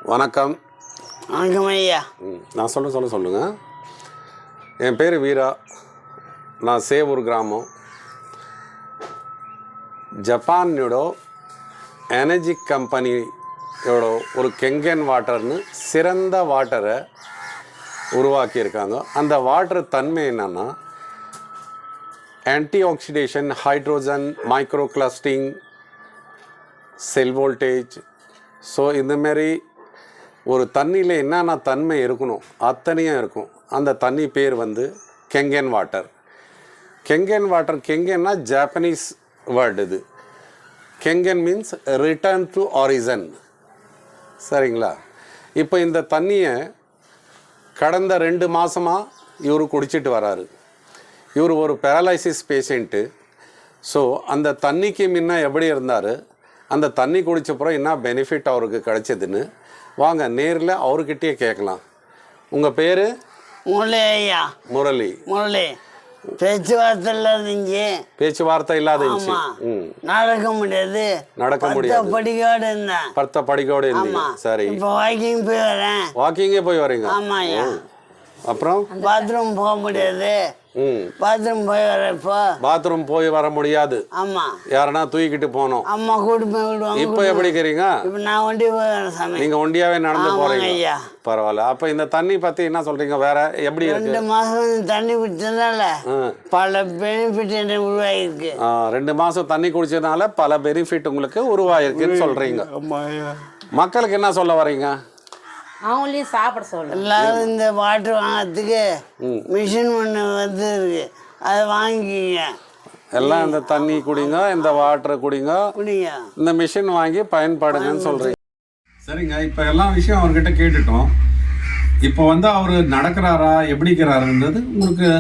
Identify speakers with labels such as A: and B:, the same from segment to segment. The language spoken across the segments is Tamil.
A: வணக்கம்.
B: வணக்கம் ஐயா.
A: நான் சொல்லுங்கள். என் பேர் வீரா. நான் சேவூர் கிராமம். ஜப்பானோட எனர்ஜி கம்பெனியோட ஒரு கெங்கன் வாட்டர்னு சிறந்த வாட்டரை உருவாக்கியிருக்காங்க. அந்த வாட்டர் தன்மை என்னென்னா ஆன்டி ஆக்சிடேஷன், ஹைட்ரோஜன், மைக்ரோ கிளஸ்டிங், செல் வோல்டேஜ். ஸோ இந்தமாரி ஒரு தண்ணியில் என்னென்ன தன்மை இருக்கணும் அத்தனையும் இருக்கும். அந்த தண்ணி பேர் வந்து கெங்கன் வாட்டர். கெங்கன்னா ஜாப்பனீஸ் வேர்டு. இது கெங்கன் மீன்ஸ் ரிட்டர்ன் டு ஆரிஜன். சரிங்களா? இப்போ இந்த தண்ணியை கடந்த 2 மாதமாக இவர் குடிச்சிட்டு வராரு. இவர் ஒரு பேரலைசிஸ் பேஷண்ட்டு. ஸோ அந்த தண்ணிக்கு முன்ன எப்படி இருந்தார், அந்த தண்ணி குடித்தப்புறம் என்ன பெனிஃபிட் அவருக்கு கிடைச்சதுன்னு வாங்க நேரில் அவர்கிட்டயே கேட்கலாம். உங்கள் பேர்?
B: முரளி ஐயா.
A: முரளி.
B: பேச்சுவார்த்தை இல்லாதீங்க.
A: பேச்சுவார்த்தை இல்லாதீங்க.
B: நடக்க முடியாது. படிக்கோடு இருந்தேன்.
A: 10 படிக்கோடு இருந்தீங்க. சரி.
B: இப்போ வாக்கிங் போய் வரேன்.
A: வாக்கிங்கே போய் வரீங்க?
B: ஆமாம் ஐயா.
A: அப்புறம்
B: பாத்ரூம் போக முடியாது. பாத்ரூம் போய் வரப்போ
A: பாத்ரூம் போய் வர முடியாது.
B: ஆமாம்.
A: யாரனா தூக்கிட்டு போகணும்.
B: அம்மா கூட்டு போய் விடுவாங்க.
A: இப்போ எப்படி இருக்கிறீங்க?
B: இப்போ நான் ஒண்டி போய் வரேன் சாமி.
A: நீங்கள் ஒண்டியாவே நடந்து போகிறீங்க?
B: ஐயா.
A: பரவாயில்ல. அப்போ இந்த தண்ணி பற்றி என்ன சொல்கிறீங்க? வேற எப்படி இருக்கு?
B: 2 மாதம் தண்ணி குடிச்சதுனால பல பெனிஃபிட் எனக்கு உருவாகிருக்கு.
A: 2 மாதம் தண்ணி குடிச்சதுனால பல பெனிஃபிட் உங்களுக்கு உருவாகிருக்குன்னு சொல்கிறீங்க. மக்களுக்கு என்ன சொல்ல வரீங்க?
C: அவங்களையும் சாப்பிட சொல்ல.
B: எல்லாரும் இந்த வாட்டர் வாங்கிறதுக்கு மிஷின் ஒன்று வந்துருக்கு, அதை வாங்கிக்கிங்க.
A: எல்லாம் இந்த தண்ணி குடிங்க, இந்த வாட்டரை குடிங்க, இந்த மிஷின் வாங்கி பயன்படுங்கன்னு சொல்கிறீங்க. சரிங்க. இப்போ எல்லா விஷயம் அவர்கிட்ட கேட்டுட்டோம். இப்போ வந்து அவர் நடக்கிறாரா எப்படிக்கிறாருன்றது உங்களுக்கு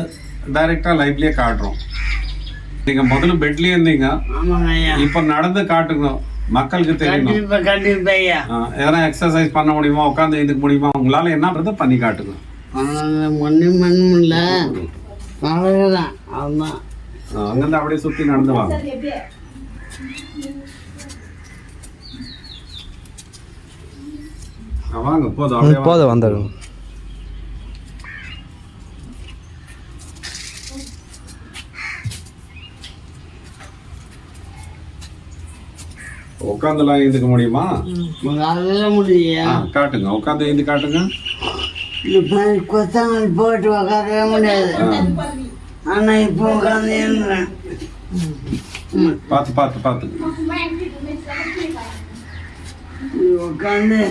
A: டைரெக்டாக லைவ்லேயே காட்டுறோம். நீங்கள் முதல்ல பெட்லேயே இருந்தீங்க, இப்போ நடந்து காட்டுங்க, மக்களுக்கு தெரியணும். எதனா எக்ஸசைஸ் பண்ண முடியுமா, உட்காந்து எழுந்துக்க முடியுமா, உங்களால் என்ன பண்ணுறது பண்ணி காட்டுங்க. அங்கேருந்து அப்படியே சுற்றி நடந்து வாங்க. வாங்க, போதும்
D: வந்துடும்.
A: உட்காந்துலாம் எழுந்துக்க முடியுமா?
B: முடியும்.
A: காட்டுங்க, உட்காந்து எழுந்து காட்டுங்க.
B: கொத்தங்கள் போட்டு உட்காரவே முடியாது. ஆனா இப்போ உட்காந்து எழுந்துறேன்.
A: பார்த்து
B: உட்காந்து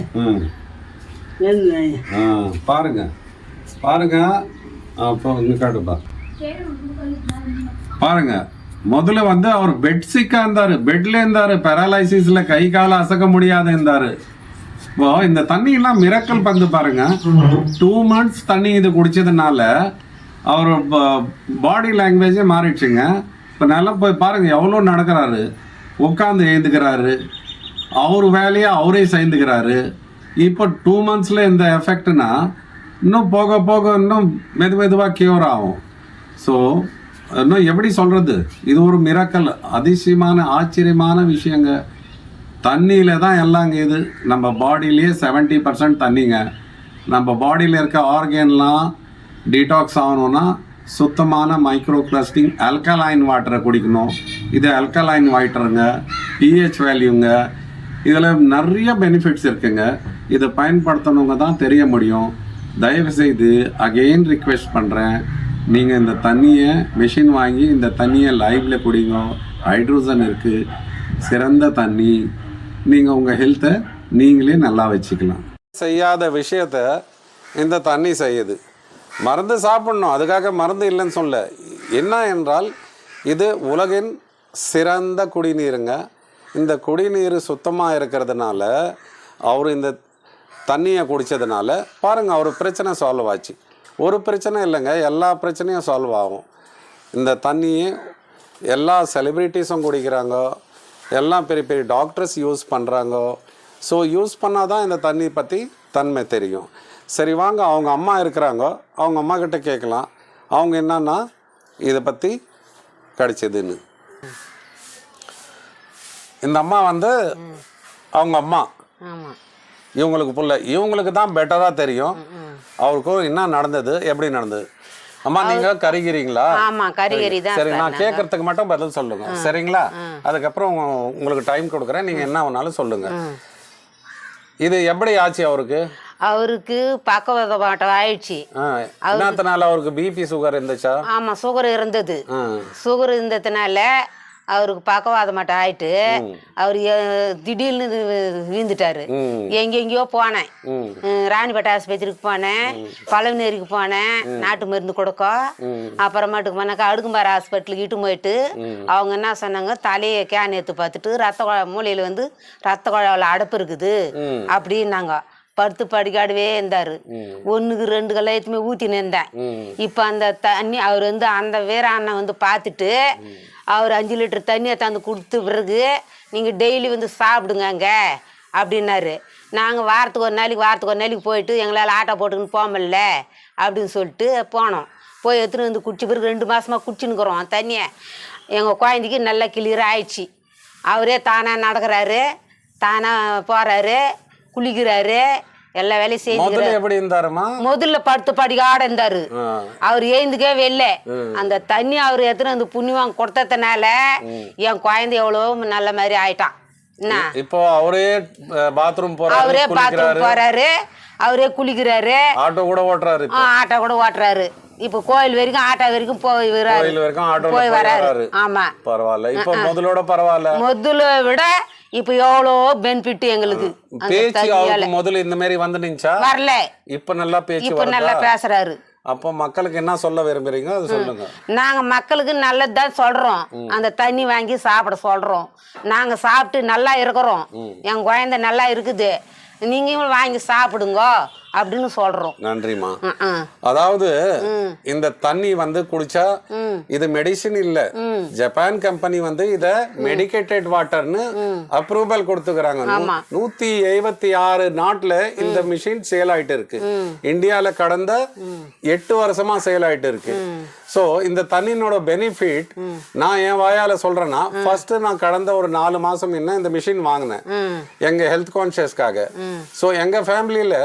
A: பாருங்க. அப்போ இங்க காட்டுப்பா. பாருங்க, முதல்ல வந்து அவர் பெட் சிக்கா இருந்தாரு, பெட்ல இருந்தாரு, பேரலைசிஸ்ல கை கால அசைக்க முடியாத இருந்தாரு. இப்போ இந்த தண்ணி எல்லாம் மிரக்கல் பந்து பாருங்க. 2 months தண்ணி இது குடிச்சதுனால அவர் பாடி லாங்குவேஜே மாறிடுச்சுங்க. இப்போ நல்லா போய் பாருங்க, எவ்வளோ நடக்கிறாரு, உட்காந்து எழுந்துக்கிறாரு, அவர் வேலையை அவரே செய்துக்கிறாரு. இப்போ 2 monthsல இந்த எஃபெக்ட்னா இன்னும் போக போக இன்னும் மெதுவாக கியூர் ஆகும். ஸோ இன்னும் எப்படி சொல்கிறது, இது ஒரு மிரக்கல், அதிசயமான ஆச்சரியமான விஷயங்க. தண்ணியில் தான் எல்லாங்க. இது நம்ம பாடியிலேயே 70% தண்ணிங்க. நம்ம பாடியில் இருக்க ஆர்கன்லாம் டீடாக்ஸ் ஆகணும்னா சுத்தமான மைக்ரோ கிளஸ்டிங் அல்கலைன் வாட்டரை குடிக்கணும். இது அல்கலைன் வாட்டருங்க, பிஹெச் வேல்யூங்க. இதில் நிறைய பெனிஃபிட்ஸ் இருக்குங்க. இதை பயன்படுத்தணுங்க தான் தெரிய முடியும். தயவுசெய்து அகெயின் ரிக்வெஸ்ட் பண்ணுறேன், நீங்கள் இந்த தண்ணியை மிஷின் வாங்கி இந்த தண்ணியை லைவில் குடிங்க. ஹைட்ரோஜன் இருக்குது, சிறந்த தண்ணி. நீங்கள் உங்கள் ஹெல்த்தை நீங்களே நல்லா வச்சுக்கலாம். செய்யாத விஷயத்த இந்த தண்ணி செய்யுது. மருந்து சாப்பிட்ணும், அதுக்காக மருந்து இல்லைன்னு சொல்ல. என்ன என்றால் இது உலகின் சிறந்த குடிநீருங்க. இந்த குடிநீர் சுத்தமாக இருக்கிறதுனால அவர் இந்த தண்ணியை குடித்ததுனால பாருங்கள், அவர் பிரச்சனை சால்வ் ஆச்சு. ஒரு பிரச்சனை இல்லைங்க, எல்லா பிரச்சனையும் சால்வ் ஆகும். இந்த தண்ணியை எல்லா செலிப்ரிட்டிஸும் குடிக்கிறாங்க, எல்லாம் பெரிய பெரிய டாக்டர்ஸ் யூஸ் பண்ணுறாங்க. ஸோ யூஸ் பண்ணால் தான் இந்த தண்ணி பற்றி தன்மை தெரியும். சரி வாங்க, அவங்க அம்மா இருக்கிறாங்க, அவங்க அம்மா கிட்ட கேட்கலாம் அவங்க என்னன்னா இதை பற்றி கிடைச்சதுன்னு. இந்த அம்மா வந்து அவங்க அம்மா. இவங்களுக்கு புள்ள இவங்களுக்கு தான் பெட்டரா தெரியும் அவருக்கும் என்ன நடந்தது எப்படி நடந்தது. அம்மா நீங்க கறிகிறீங்களா?
C: ஆமா கறிகறி தான்.
A: சரி நான் கேட்கறதுக்கு மட்டும் பதில் சொல்லுங்க சரிங்களா? அதுக்கப்புறம் உங்களுக்கு டைம் கொடுக்குறேன், நீங்க என்ன வேணாலும் சொல்லுங்க. இது எப்படி ஆச்சு அவருக்கு?
C: அவருக்கு பக்கவாதம் ஆயிடுச்சு.
A: என்னத்தினால அவருக்கு பிபி சுகர் இருந்துச்சா?
C: ஆமா சுகர் இருந்தது. சுகர் இருந்ததுனால அவருக்கு பக்கவாதம் மட்டும் ஆயிட்டு அவர் திடீர்னு வீழ்ந்துட்டாரு. எங்கெங்கயோ போனேன், ராணிப்பேட்டை ஆஸ்பத்திரிக்கு போனேன், பழவநேரிக்கு போனேன், நாட்டு மருந்து கொடுக்க. அப்புறமாட்டுக்கு போனாக்கா அடுக்கும்பாறை ஹாஸ்பிட்டலுக்கு இட்டு போயிட்டு அவங்க என்ன சொன்னாங்க, தலையை கேன் எடுத்து பார்த்துட்டு மூளையில வந்து ரத்த குழாவில் அடைப்பு இருக்குது அப்படின்னாங்க. படுத்து படிக்காடவே இருந்தாரு. 1க்கு 2 கல்லையுமே ஊத்தின்னு இருந்தேன். இப்ப அந்த தண்ணி அவர் வந்து அந்த வீர அண்ணன் வந்து பார்த்துட்டு அவர் 5 லிட்டர் தண்ணியை தந்து கொடுத்த பிறகு நீங்க டெய்லி வந்து சாப்பிடுங்க அப்படின்னாரு. நாங்கள் வாரத்துக்கு ஒரு நாளைக்கு போயிட்டு எங்களால் ஆட்டோ போட்டுக்கின்னு போகமில்ல அப்படின்னு சொல்லிட்டு போனோம். போய் எடுத்துன்னு வந்து குடிச்ச பிறகு 2 மாசமா குடிச்சுன்னுக்குறோம் தண்ணியை. எங்கள் குழந்தைக்கு நல்லா கிளியராக ஆயிடுச்சு. அவரே தானாக நடக்கிறாரு, தானாக போகிறாரு, குளிக்கிறாரு, எல்லா வேலையும் செய்யுறாரு.
A: எப்படி இருந்தாருமா?
C: முதல்ல படுத்து படிக்காட இருந்தாரு. அவர் ஏந்துக்கவே வெளில அந்த தண்ணி அவர் எத்தனை வந்து புண்ணியம் கொடுத்ததுனால என் குழந்தை எவ்வளவு நல்ல மாதிரி ஆயிட்டான். என்ன
A: இப்போ அவரே பாத்ரூம் போறாரு,
C: அவரே பாத்ரூம் போறாரு, அவரே குளிக்கிறாரு,
A: ஆட்டோ கூட ஓட்டுறாரு.
C: ஆட்டோ கூட ஓட்டுறாரு. இப்ப கோயில் வரைக்கும் ஆட்டோ வரைக்கும் போய் வராரு. ஆமா
A: பரவாயில்ல. இப்ப முதலோட பரவாயில்ல,
C: முதல்ல விட இப்ப எவ்வளோ பெனிஃபிட் எங்களுக்கு.
A: பேச்சு அவருக்கு முதல்ல இந்த மாதிரி வந்து நின்ச்சா
C: வரல,
A: இப்ப நல்லா பேச்சு,
C: இப்ப நல்லா பேசுறாரு.
A: அப்போ மக்களுக்கு என்ன சொல்ல விரும்புறீங்க அது சொல்லுங்க.
C: நாங்க மக்களுக்கு நல்லதுதான் சொல்றோம். அந்த தண்ணி வாங்கி சாப்பிட சொல்றோம். நாங்க சாப்பிட்டு நல்லா இருக்கிறோம், என் குழந்தை நல்லா இருக்குது, நீங்களும் வாங்கி சாப்பிடுங்க அப்படின்னு சொல்றோம்.
A: நன்றிமா. அதாவது இந்த தண்ணி வந்து குடிச்சா இது மெடிசின் இல்ல, ஜப்பான் கம்பெனி வந்து இத மெடிக்கேட்டட் வாட்டர்னு அப்ரூவல் கொடுத்துக்கிறாங்க. 176 நாட்டுல இந்த மிஷின் சேல் ஆயிட்டு இருக்கு. இந்தியால கடந்த 8 வருஷமா சேல் ஆயிட்டு இருக்கு. சோ இந்த தண்ணியோட பெனிஃபிட் நான் என் வாயால சொல்றேன்னா, ஃபர்ஸ்ட் நான் கடந்த ஒரு 4 மாசம் இந்த மிஷின் வாங்கினேன் எங்க ஹெல்த் கான்சியஸ்க்காக. சோ எங்க ஃபேமிலியில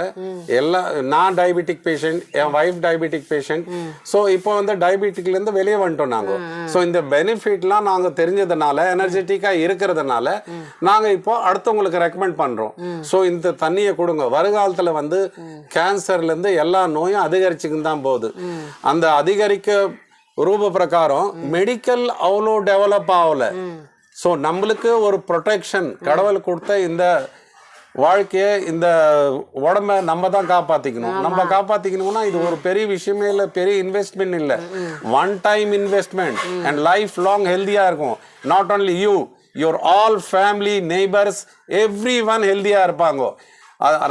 A: எல்லாம், நான் டயபெட்டிக் பேஷண்ட், என் வைஃப் டயபெட்டிக் பேஷண்ட். ஸோ இப்போ வந்து டயபெட்டிக்ல இருந்து வெளியே வந்துட்டோம் நாங்க. ஸோ இந்த பெனிஃபிட்லாம் நாங்க தெரிஞ்சதுனால, எனர்ஜெட்டிக்கா இருக்கிறதுனால நாங்க இப்போ அடுத்தவங்களுக்கு ரெக்கமெண்ட் பண்றோம். ஸோ இந்த தண்ணியை கொடுங்க. வருகாலத்துல வந்து கேன்சர்ல இருந்து எல்லா நோயும் அதிகரிச்சுக்கின்னு தான் போகுது. அந்த அதிகரிக்க ரூப பிரகாரம் மெடிக்கல் அவ்வளோ டெவலப் ஆகல. ஸோ நம்மளுக்கு ஒரு ப்ரொடெக்ஷன் கடவுள் கொடுத்த இந்த வாழ்க்கையை, இந்த உடம்ப நம்ம தான் காப்பாத்திக்கணும். நம்ம காப்பாத்திக்கணும்னா இது ஒரு பெரிய விஷயமே இல்லை, பெரிய இன்வெஸ்ட்மெண்ட் இல்லை, one time investment and life long ஹெல்தியா இருக்கும். Not only you, your all family, neighbours, every one ஹெல்தியா இருப்பாங்க.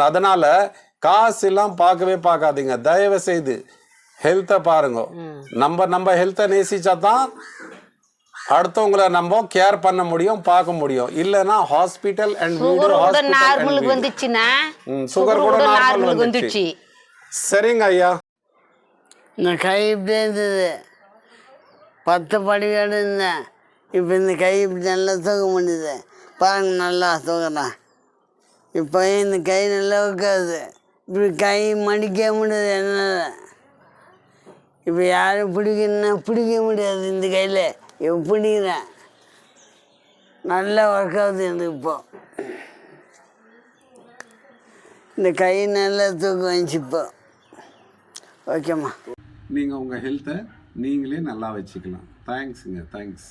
A: அதனால காசு எல்லாம் பார்க்கவே பார்க்காதீங்க, தயவு செய்து ஹெல்த்தை பாருங்க. நம்ம ஹெல்த்தை நேசிச்சா தான் அடுத்தவங்களை நம்ம கேர் பண்ண முடியும், பார்க்க முடியும். இல்லனா ஹாஸ்பிடல் அண்ட்
C: நார்மலுக்கு வந்துச்சுன்னா
A: சுகர் கூட நார்மலுக்கு வந்துச்சு. சரிங்க ஐயா.
B: இந்த கை இப்படி இருந்தது, 10 படிக்காடு இருந்தேன். இப்போ இந்த கை இப்படி நல்லா தூக்க முடியுது பாருங்க, நல்லா தூக்குறேன். இப்போ இந்த கை நல்லா உட்காது, இப்படி கை மடிக்க முடியாது என்னால். இப்போ யாரும் பிடிக்க முடியாது இந்த கையில். இப்போ பிடிக்கிறேன், நல்லா ஒர்க் ஆகுது எனக்கு. இப்போ இந்த கை நல்லா தூக்கம் வந்துச்சு இப்போ. ஓகேம்மா.
A: நீங்கள் உங்கள் ஹெல்த்தை நீங்களே நல்லா வச்சுக்கலாம். தேங்க்ஸுங்க, தேங்க்ஸ்.